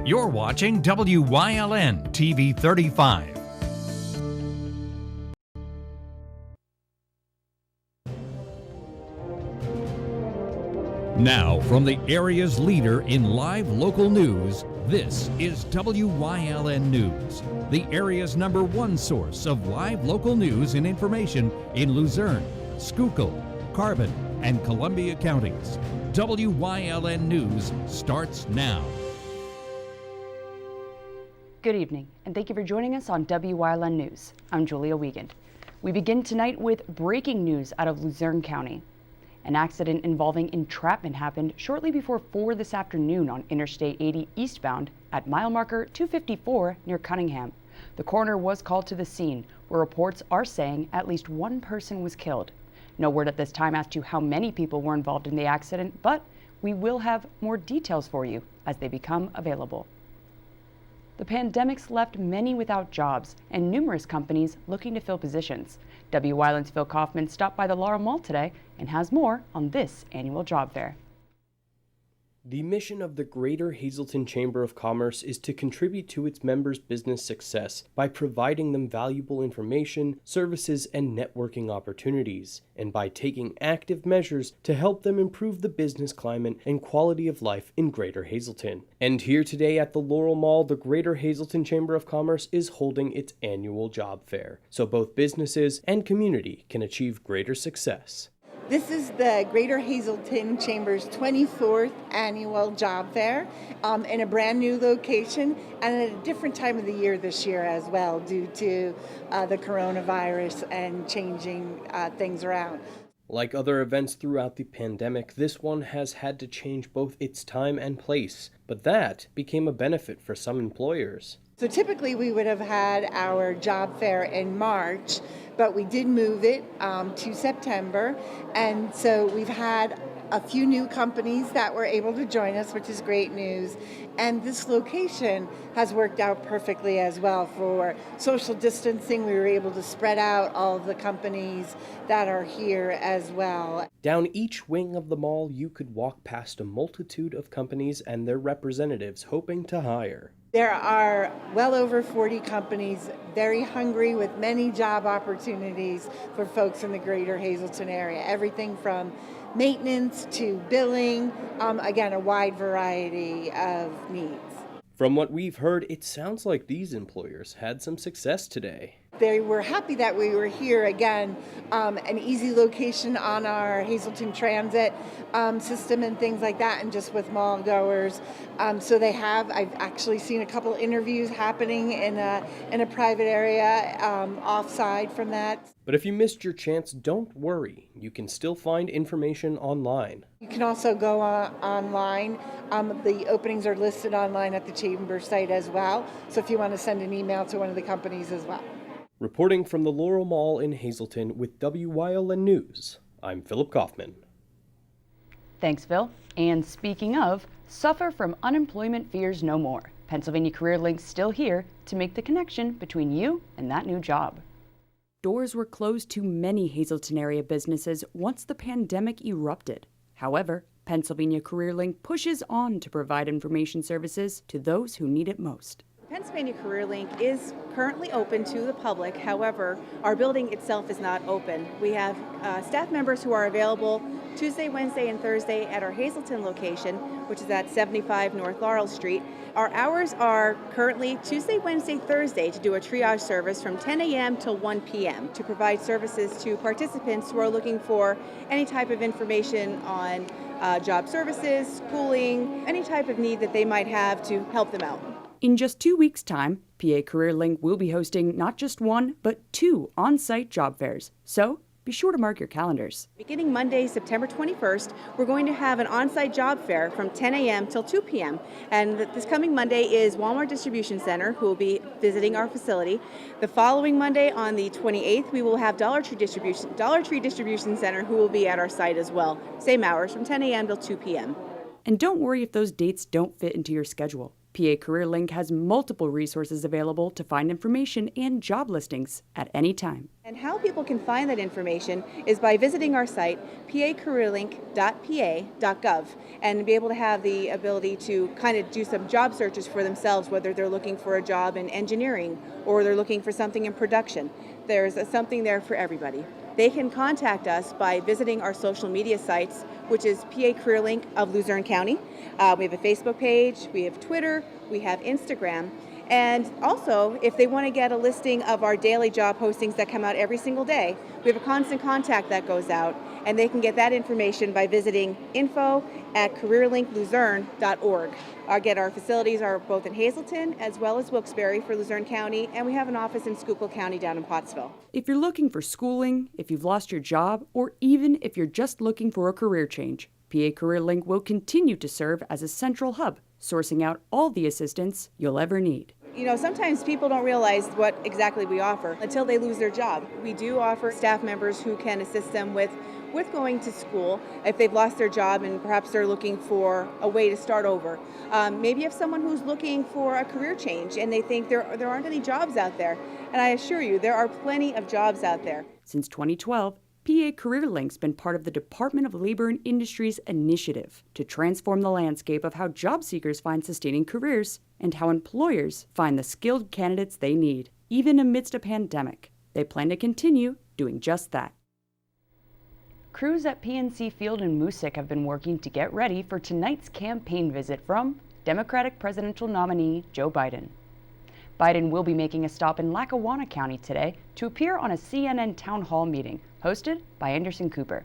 You're watching WYLN TV 35. Now, from the area's leader in live local news, this is WYLN News, the area's #1 source of live local news and information in Luzerne, Schuylkill, Carbon, and Columbia counties. WYLN News starts now. Good evening, and thank you for joining us on WYLN News. I'm Julia Wiegand. We begin tonight with breaking news out of Luzerne County. An accident involving entrapment happened shortly before 4 this afternoon on Interstate 80 eastbound at mile marker 254 near Cunningham. The coroner was called to the scene, where reports are saying at least one person was killed. No word at this time as to how many people were involved in the accident, but we will have more details for you as they become available. The pandemic's left many without jobs and numerous companies looking to fill positions. WYLN's Phil Kaufman stopped by the Laurel Mall today and has more on this annual job fair. The mission of the Greater Hazleton Chamber of Commerce is to contribute to its members' business success by providing them valuable information, services, and networking opportunities, and by taking active measures to help them improve the business climate and quality of life in Greater Hazleton. And here today at the Laurel Mall, the Greater Hazleton Chamber of Commerce is holding its annual job fair, so both businesses and community can achieve greater success. This is the Greater Hazleton Chamber's 24th annual job fair in a brand new location and at a different time of the year this year as well due to the coronavirus and changing things around. Like other events throughout the pandemic, this one has had to change both its time and place, but that became a benefit for some employers. So typically we would have had our job fair in March, but we did move it to September, and so we've had a few new companies that were able to join us, which is great news. And this location has worked out perfectly as well for social distancing. We were able to spread out all of the companies that are here as well. Down each wing of the mall, you could walk past a multitude of companies and their representatives hoping to hire. There are well over 40 companies very hungry with many job opportunities for folks in the Greater Hazleton area. Everything from maintenance to billing, again, a wide variety of needs. From what we've heard, it sounds like these employers had some success today. They were happy that we were here again, an easy location on our Hazleton Transit system and things like that, and just with mall goers. So I've actually seen a couple interviews happening in a private area offside from that. But if you missed your chance, don't worry. You can still find information online. You can also go online. The openings are listed online at the Chamber site as well. So if you want to send an email to one of the companies as well. Reporting from the Laurel Mall in Hazleton with WYLN News, I'm Philip Kaufman. Thanks, Phil. And speaking of, suffer from unemployment fears no more. Pennsylvania Careerlink's still here to make the connection between you and that new job. Doors were closed to many Hazleton area businesses once the pandemic erupted. However, Pennsylvania Careerlink pushes on to provide information services to those who need it most. Pennsylvania Careerlink is currently open to the public. However, our building itself is not open. We have staff members who are available Tuesday, Wednesday, and Thursday at our Hazleton location, which is at 75 North Laurel Street. Our hours are currently Tuesday, Wednesday, Thursday to do a triage service from 10 a.m. till 1 p.m. to provide services to participants who are looking for any type of information on job services, schooling, any type of need that they might have to help them out. In just 2 weeks' time, PA Careerlink will be hosting not just one, but 2 on-site job fairs. So be sure to mark your calendars. Beginning Monday, September 21st, we're going to have an on-site job fair from 10 a.m. till 2 p.m. And this coming Monday is Walmart Distribution Center, who will be visiting our facility. The following Monday, on the 28th, we will have Dollar Tree Distribution Center, who will be at our site as well. Same hours, from 10 a.m. till 2 p.m. And don't worry if those dates don't fit into your schedule. PA Careerlink has multiple resources available to find information and job listings at any time. And how people can find that information is by visiting our site, pacareerlink.pa.gov, and be able to have the ability to kind of do some job searches for themselves, whether they're looking for a job in engineering or they're looking for something in production. There's something there for everybody. They can contact us by visiting our social media sites, which is PA Careerlink of Luzerne County. We have a Facebook page, we have Twitter, we have Instagram. And also, if they want to get a listing of our daily job postings that come out every single day, we have a constant contact that goes out, and they can get that information by visiting info@careerlinkluzerne.org. Our facilities are both in Hazleton as well as Wilkes-Barre for Luzerne County, and we have an office in Schuylkill County down in Pottsville. If you're looking for schooling, if you've lost your job, or even if you're just looking for a career change, PA Careerlink will continue to serve as a central hub, sourcing out all the assistance you'll ever need. You know, sometimes people don't realize what exactly we offer until they lose their job. We do offer staff members who can assist them with going to school if they've lost their job and perhaps they're looking for a way to start over. Maybe you have someone who's looking for a career change and they think there aren't any jobs out there. And I assure you, there are plenty of jobs out there. Since 2012, PA Careerlink's been part of the Department of Labor and Industries initiative to transform the landscape of how job seekers find sustaining careers and how employers find the skilled candidates they need, even amidst a pandemic. They plan to continue doing just that. Crews at PNC Field in Moosic have been working to get ready for tonight's campaign visit from Democratic presidential nominee Joe Biden. Biden will be making a stop in Lackawanna County today to appear on a CNN town hall meeting hosted by Anderson Cooper.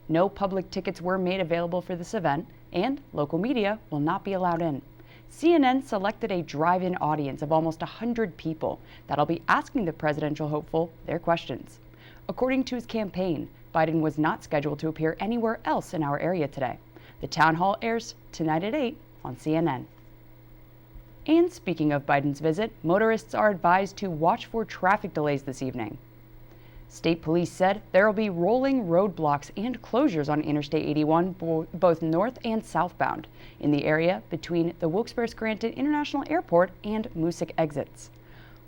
No public tickets were made available for this event, and local media will not be allowed in. CNN selected a drive-in audience of almost 100 people that'll be asking the presidential hopeful their questions. According to his campaign, Biden was not scheduled to appear anywhere else in our area today. The town hall airs tonight at 8 on CNN. And speaking of Biden's visit, motorists are advised to watch for traffic delays this evening. State police said there will be rolling roadblocks and closures on Interstate 81, both north and southbound, in the area between the Wilkes-Barre-Scranton International Airport and Moosic exits.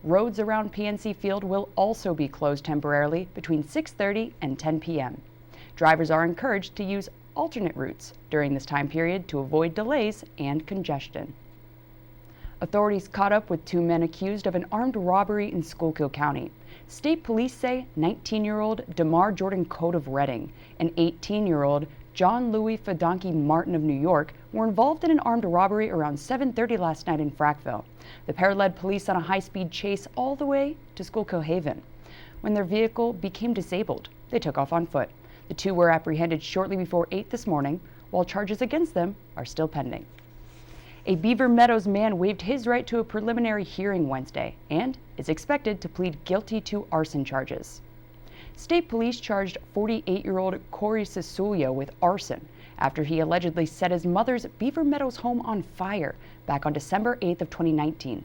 Roads around PNC Field will also be closed temporarily between 6:30 and 10 p.m. Drivers are encouraged to use alternate routes during this time period to avoid delays and congestion. Authorities caught up with two men accused of an armed robbery in Schuylkill County. State police say 19-year-old DeMar Jordan Cote of Reading and 18-year-old John Louis Fedonki Martin of New York were involved in an armed robbery around 7:30 last night in Frackville. The pair led police on a high-speed chase all the way to Schuylkill Haven. When their vehicle became disabled, they took off on foot. The two were apprehended shortly before 8 this morning, while charges against them are still pending. A Beaver Meadows man waived his right to a preliminary hearing Wednesday and is expected to plead guilty to arson charges. State police charged 48-year-old Corey Cisulia with arson after he allegedly set his mother's Beaver Meadows home on fire back on December 8th of 2019.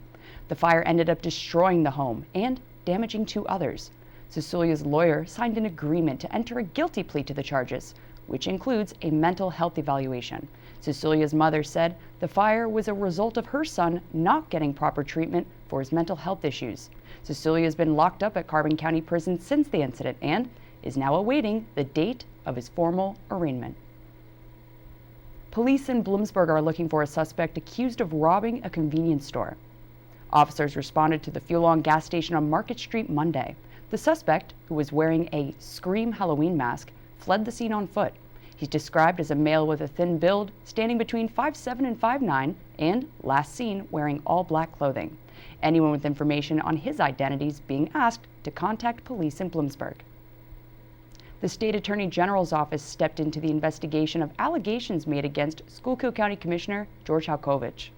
The fire ended up destroying the home and damaging two others. Cisulia's lawyer signed an agreement to enter a guilty plea to the charges, which includes a mental health evaluation. Cisulia's mother said the fire was a result of her son not getting proper treatment for his mental health issues. Cisulia has been locked up at Carbon County Prison since the incident and is now awaiting the date of his formal arraignment. Police in Bloomsburg are looking for a suspect accused of robbing a convenience store. Officers responded to the Fuelon gas station on Market Street Monday. The suspect, who was wearing a Scream Halloween mask, fled the scene on foot. He's described as a male with a thin build, standing between 5'7" and 5'9", and last seen wearing all black clothing. Anyone with information on his identity is being asked to contact police in Bloomsburg. The State Attorney General's office stepped into the investigation of allegations made against Schuylkill County Commissioner George Halkovich.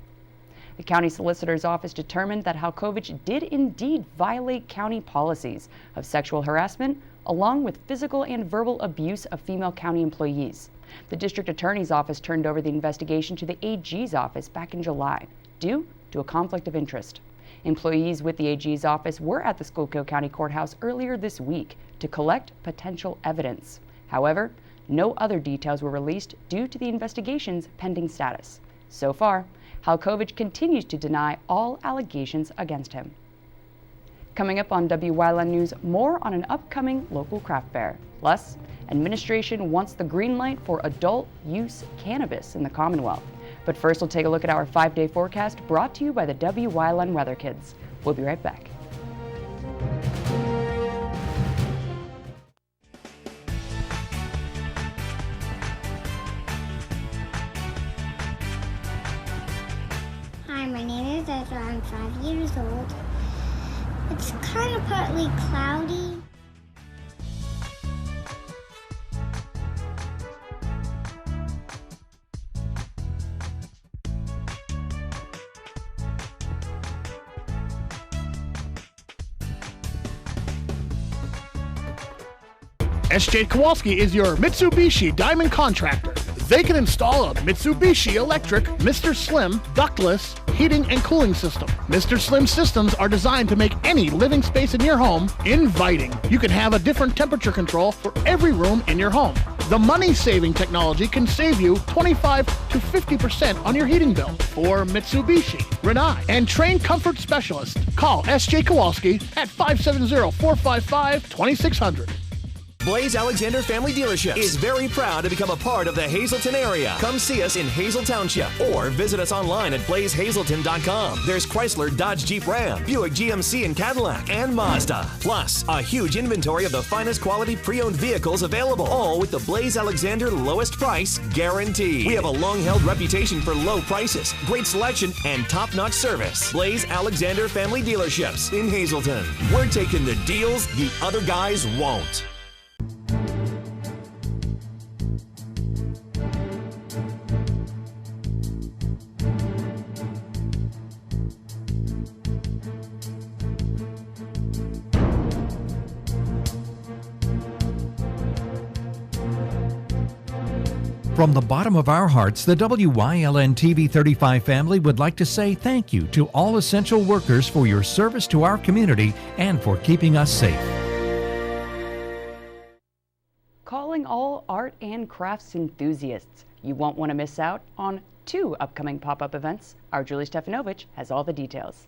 The county solicitor's office determined that Halkovich did indeed violate county policies of sexual harassment, along with physical and verbal abuse of female county employees. The district attorney's office turned over the investigation to the AG's office back in July, due to a conflict of interest. Employees with the AG's office were at the Schuylkill County Courthouse earlier this week to collect potential evidence. However, no other details were released due to the investigation's pending status. So far, Halkovich continues to deny all allegations against him. Coming up on WYLN News, more on an upcoming local craft fair. Plus, administration wants the green light for adult use cannabis in the Commonwealth. But first, we'll take a look at our 5-day forecast brought to you by the WYLN Weather Kids. We'll be right back. Hi, my name is Ezra. I'm 5 years old. It's kind of partly cloudy. SJ Kowalski is your Mitsubishi Diamond Contractor. They can install a Mitsubishi electric Mr. Slim ductless heating and cooling system. Mr. Slim systems are designed to make any living space in your home inviting. You can have a different temperature control for every room in your home. The money-saving technology can save you 25 to 50% on your heating bill. For Mitsubishi, Renai, and trained comfort specialist, call SJ Kowalski at 570-455-2600. Blaze Alexander Family Dealership is very proud to become a part of the Hazleton area. Come see us in Hazel Township or visit us online at blazehazleton.com. There's Chrysler, Dodge, Jeep, Ram, Buick, GMC, and Cadillac, and Mazda. Plus, a huge inventory of the finest quality pre-owned vehicles available, all with the Blaze Alexander lowest price guarantee. We have a long-held reputation for low prices, great selection, and top-notch service. Blaze Alexander Family Dealerships in Hazleton. We're taking the deals the other guys won't. From the bottom of our hearts, the WYLN TV 35 family would like to say thank you to all essential workers for your service to our community and for keeping us safe. Calling all art and crafts enthusiasts. You won't want to miss out on 2 upcoming pop-up events. Our Julie Stefanovich has all the details.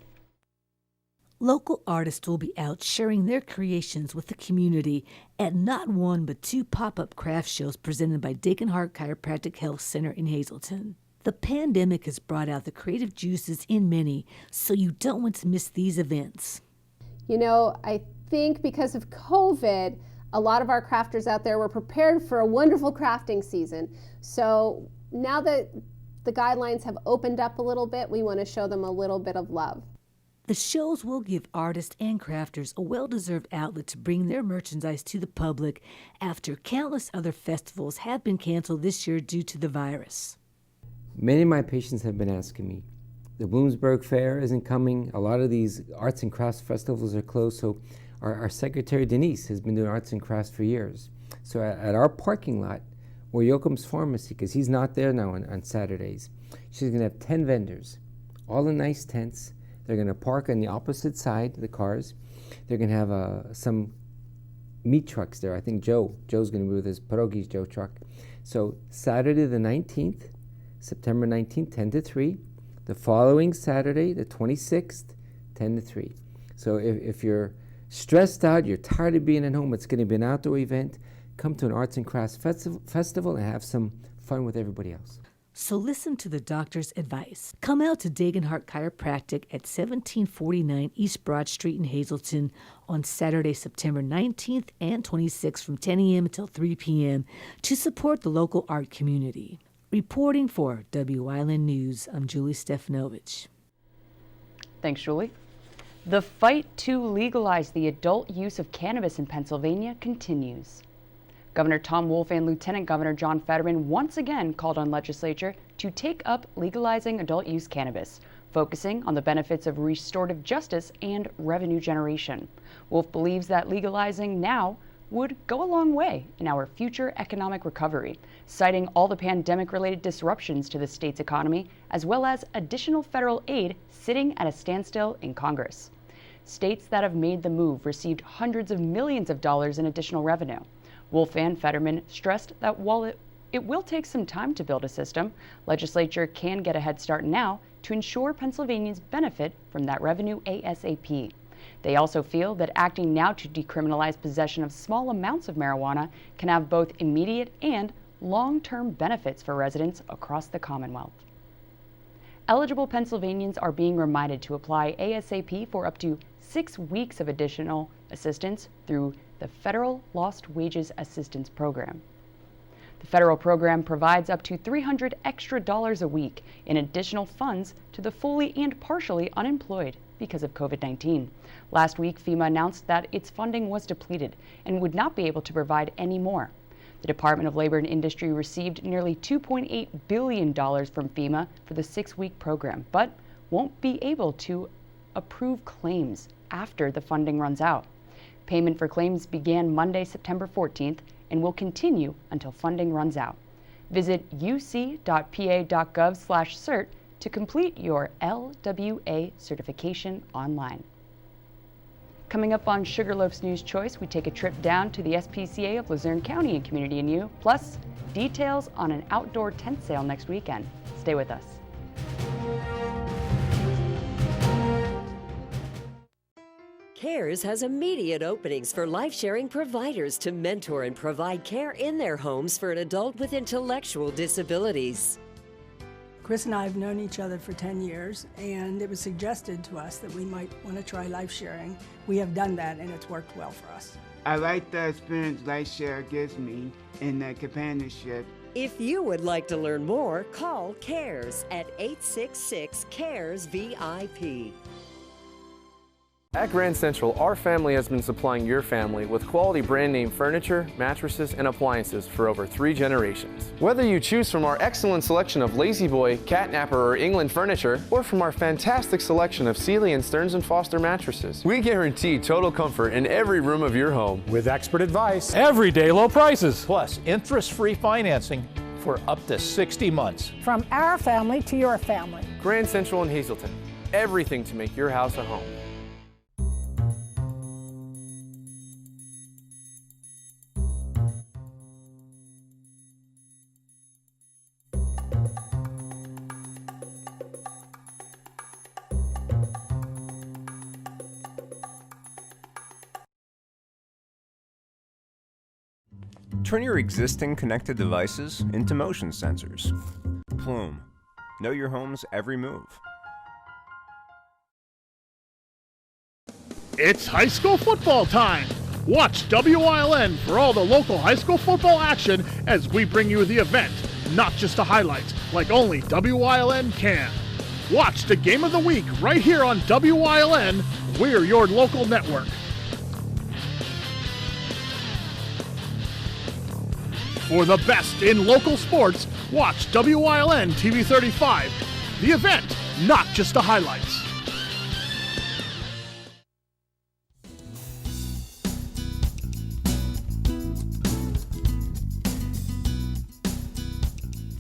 Local artists will be out sharing their creations with the community at not 1 but 2 pop-up craft shows presented by Deaconhart Chiropractic Health Center in Hazleton. The pandemic has brought out the creative juices in many, so you don't want to miss these events. You know, I think because of COVID, a lot of our crafters out there were prepared for a wonderful crafting season. So now that the guidelines have opened up a little bit, we want to show them a little bit of love. The shows will give artists and crafters a well-deserved outlet to bring their merchandise to the public after countless other festivals have been canceled this year due to the virus. Many of my patients have been asking me, the Bloomsburg Fair isn't coming, a lot of these arts and crafts festivals are closed, so our secretary Denise has been doing arts and crafts for years. So at our parking lot, where Yoakum's Pharmacy, because he's not there now on Saturdays, she's going to have 10 vendors, all in nice tents. They're going to park on the opposite side, the cars. They're going to have some meat trucks there. I think Joe's going to be with his Pierogies Joe truck. So Saturday the 19th, September 19th, 10 to 3. The following Saturday, the 26th, 10 to 3. So if you're stressed out, you're tired of being at home, it's going to be an outdoor event, come to an arts and crafts festival and have some fun with everybody else. So listen to the doctor's advice. Come out to Deaconhart Chiropractic at 1749 East Broad Street in Hazleton on Saturday, September 19th and 26th from 10 a.m. until 3 p.m. to support the local art community. Reporting for WYLN News, I'm Julie Stefanovich. Thanks, Julie. The fight to legalize the adult use of cannabis in Pennsylvania continues. Governor Tom Wolf and Lieutenant Governor John Fetterman once again called on legislature to take up legalizing adult use cannabis, focusing on the benefits of restorative justice and revenue generation. Wolf believes that legalizing now would go a long way in our future economic recovery, citing all the pandemic-related disruptions to the state's economy, as well as additional federal aid sitting at a standstill in Congress. States that have made the move received hundreds of millions of dollars in additional revenue. Wolf and Fetterman stressed that while it it will take some time to build a system. Legislature can get a head start now to ensure Pennsylvanians benefit from that revenue ASAP. They also feel that acting now to decriminalize possession of small amounts of marijuana can have both immediate and long-term benefits for residents across the Commonwealth. Eligible Pennsylvanians are being reminded to apply ASAP for up to 6 weeks of additional assistance through the Federal Lost Wages Assistance Program. The federal program provides up to $300 extra a week in additional funds to the fully and partially unemployed because of COVID-19. Last week, FEMA announced that its funding was depleted and would not be able to provide any more. The Department of Labor and Industry received nearly $2.8 billion from FEMA for the 6-week program, but won't be able to approve claims after the funding runs out. Payment for claims began Monday, September 14th, and will continue until funding runs out. Visit uc.pa.gov/cert to complete your LWA certification online. Coming up on Sugarloaf's News Choice, we take a trip down to the SPCA of Luzerne County and Community and You, plus details on an outdoor tent sale next weekend. Stay with us. CARES has immediate openings for life-sharing providers to mentor and provide care in their homes for an adult with intellectual disabilities. Chris and I have known each other for 10 years, and it was suggested to us that we might want to try life sharing. We have done that, and it's worked well for us. I like the experience life share gives me in the companionship. If you would like to learn more, call CARES at 866-CARES-VIP. At Grand Central, our family has been supplying your family with quality brand name furniture, mattresses, and appliances for over 3 generations. Whether you choose from our excellent selection of Lazy Boy, Catnapper, or England furniture, or from our fantastic selection of Sealy and Stearns & Foster mattresses, we guarantee total comfort in every room of your home. With expert advice, everyday low prices, plus interest-free financing for up to 60 months. From our family to your family. Grand Central in Hazleton. Everything to make your house a home. Turn your existing connected devices into motion sensors. Plume. Know your home's every move. It's high school football time. Watch WYLN for all the local high school football action as we bring you the event, not just the highlights, like only WYLN can. Watch the game of the week right here on WYLN. We're your local network. For the best in local sports, watch WYLN TV 35. The event, not just the highlights.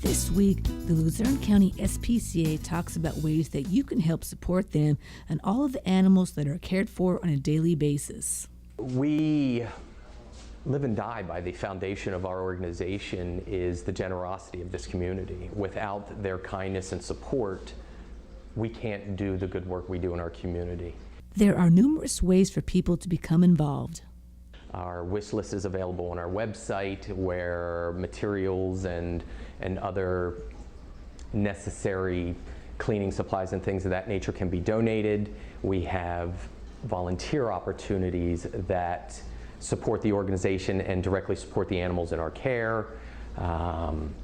This week, the Luzerne County SPCA talks about ways that you can help support them and all of the animals that are cared for on a daily basis. We live and die by the foundation of our organization is the generosity of this community. Without their kindness and support, we can't do the good work we do in our community. There are numerous ways for people to become involved. Our wish list is available on our website where materials and other necessary cleaning supplies and things of that nature can be donated. We have volunteer opportunities that support the organization and directly support the animals in our care. And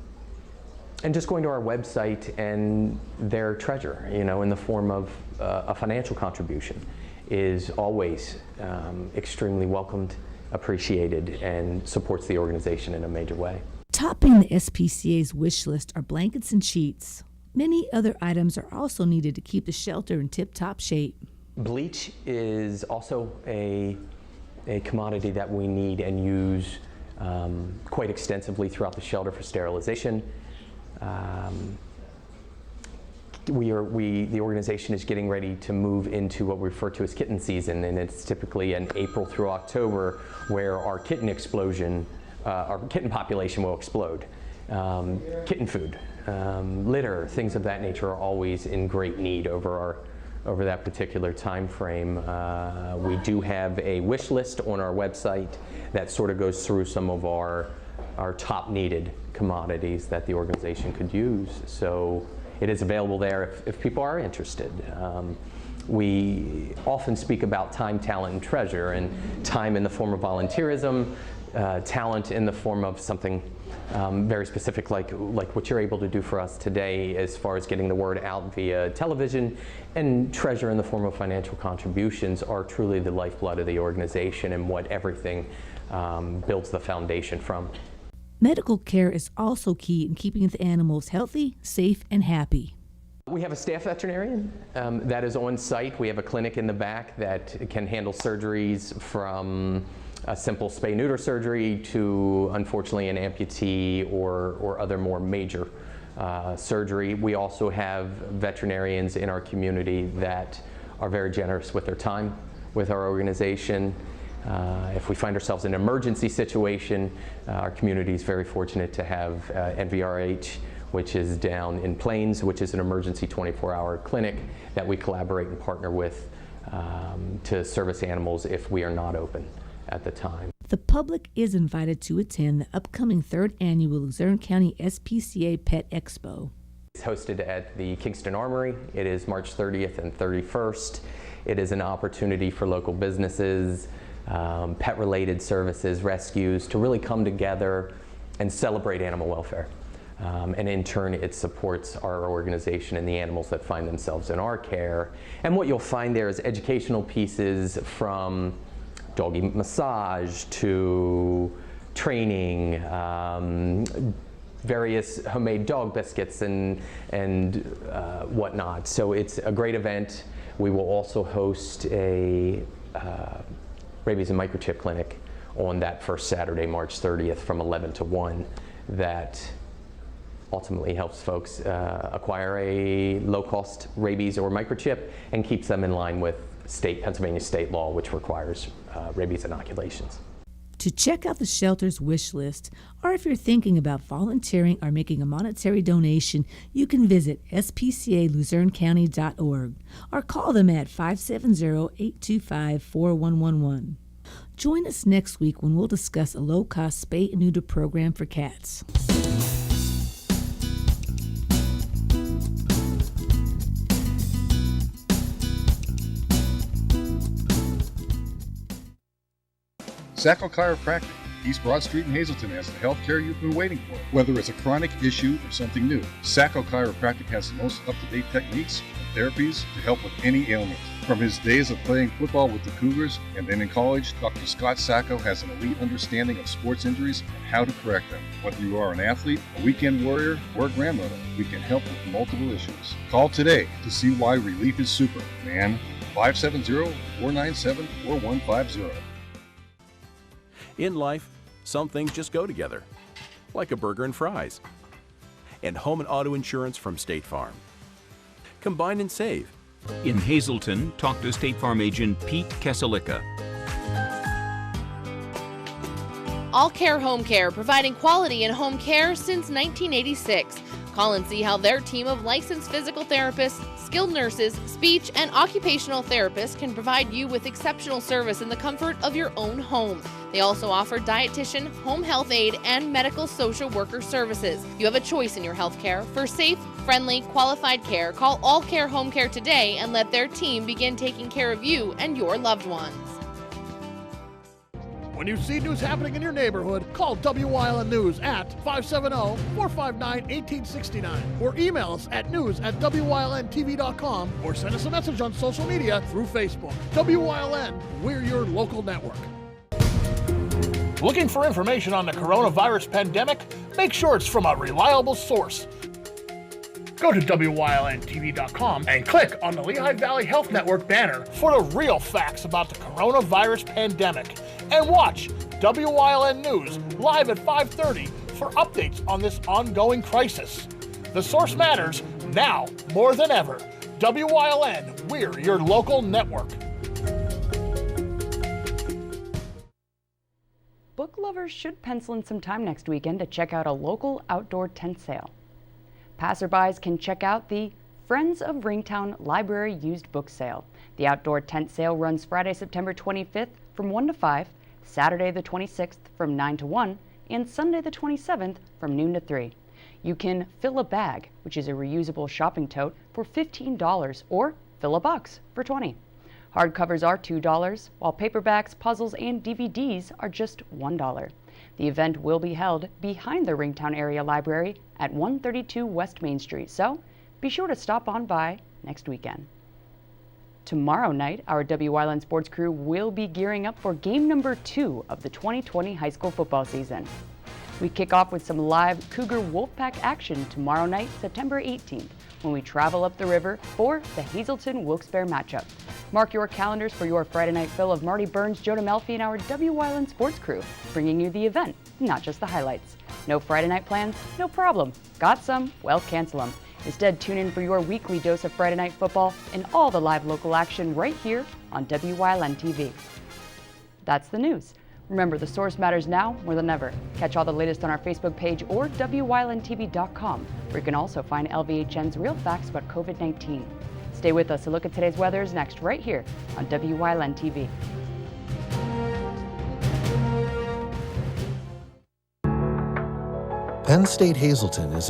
just going to our website and their treasure, in the form of a financial contribution is always extremely welcomed, appreciated, and supports the organization in a major way. Topping the SPCA's wish list are blankets and sheets. Many other items are also needed to keep the shelter in tip-top shape. Bleach is also a commodity that we need and use quite extensively throughout the shelter for sterilization. The organization is getting ready to move into what we refer to as kitten season, and it's typically in April through October where our kitten explosion, our kitten population will explode. kitten food, litter, things of that nature are always in great need over that particular time frame. We do have a wish list on our website that sort of goes through some of our top needed commodities that the organization could use. So it is available there if people are interested. We often speak about time, talent, and treasure, and time in the form of volunteerism, talent in the form of something very specific like what you're able to do for us today as far as getting the word out via television, and treasure in the form of financial contributions are truly the lifeblood of the organization and what everything builds the foundation from. Medical care is also key in keeping the animals healthy, safe, and happy. We have a staff veterinarian that is on site. We have a clinic in the back that can handle surgeries from a simple spay-neuter surgery to, unfortunately, an amputee or other more major surgery. We also have veterinarians in our community that are very generous with their time with our organization. If we find ourselves in an emergency situation, our community is very fortunate to have NVRH, which is down in Plains, which is an emergency 24-hour clinic that we collaborate and partner with to service animals if we are not open at the time. The public is invited to attend the upcoming 3rd annual Luzerne County SPCA Pet Expo. It's hosted at the Kingston Armory. It is March 30th and 31st. It is an opportunity for local businesses, pet-related services, rescues, to really come together and celebrate animal welfare. And in turn, it supports our organization and the animals that find themselves in our care. And what you'll find there is educational pieces from doggy massage to training, various homemade dog biscuits and whatnot. So it's a great event. We will also host a rabies and microchip clinic on that first Saturday, March 30th from 11 to 1 that ultimately helps folks acquire a low-cost rabies or microchip and keeps them in line with Pennsylvania state law, which requires rabies inoculations. To check out the shelter's wish list, or if you're thinking about volunteering or making a monetary donation, you can visit spcaluzernecounty.org or call them at 570-825-4111. Join us next week when we'll discuss a low-cost spay and neuter program for cats. Sacco Chiropractic, East Broad Street in Hazleton has the health care you've been waiting for. Whether it's a chronic issue or something new, Sacco Chiropractic has the most up-to-date techniques and therapies to help with any ailment. From his days of playing football with the Cougars and then in college, Dr. Scott Sacco has an elite understanding of sports injuries and how to correct them. Whether you are an athlete, a weekend warrior, or a grandmother, we can help with multiple issues. Call today to see why relief is super, man. 570-497-4150. In life, some things just go together, like a burger and fries, and home and auto insurance from State Farm. Combine and save. In Hazleton, talk to State Farm agent Pete Keselika. All Care Home Care, providing quality in home care since 1986. Call and see how their team of licensed physical therapists, skilled nurses, speech, and occupational therapists can provide you with exceptional service in the comfort of your own home. They also offer dietitian, home health aide, and medical social worker services. You have a choice in your health care. For safe, friendly, qualified care, call All Care Home Care today and let their team begin taking care of you and your loved ones. When you see news happening in your neighborhood, call Wyln News at 570-459-1869 or email us at news@wylntv.com or send us a message on social media through Facebook. Wyln, we're your local network. Looking for information on the coronavirus pandemic? Make sure it's from a reliable source. Go to WYLNTV.com and click on the Lehigh Valley Health Network banner for the real facts about the coronavirus pandemic. And watch WYLN News live at 5:30 for updates on this ongoing crisis. The source matters now more than ever. WYLN, we're your local network. Book lovers lovers should pencil in some time next weekend to check out a local outdoor tent sale. Passerbys can check out the Friends of Ringtown Library Used Book Sale. The outdoor tent sale runs Friday, September 25th from 1 to 5, Saturday the 26th from 9 to 1, and Sunday the 27th from noon to 3. You can fill a bag, which is a reusable shopping tote, for $15 or fill a box for $20. Hardcovers are $2, while paperbacks, puzzles, and DVDs are just $1. The event will be held behind the Ringtown Area Library at 132 West Main Street, so be sure to stop on by next weekend. Tomorrow night, our Wyln sports crew will be gearing up for game number 2 of the 2020 high school football season. We kick off with some live Cougar Wolfpack action tomorrow night, September 18th, when we travel up the river for the Hazelton-Wilkes-Barre matchup. Mark your calendars for your Friday night fill of Marty Burns, Jonah Melfi, and our Wyln sports crew, bringing you the event, not just the highlights. No Friday night plans? No problem. Got some? Well, cancel them. Instead, tune in for your weekly dose of Friday night football and all the live local action right here on Wyln TV. That's the news. Remember, the source matters now more than ever. Catch all the latest on our Facebook page or WYLNTV.com, where you can also find LVHN's real facts about COVID-19. Stay with us. A look at today's weather is next, right here on Wyln TV. Penn State Hazelton is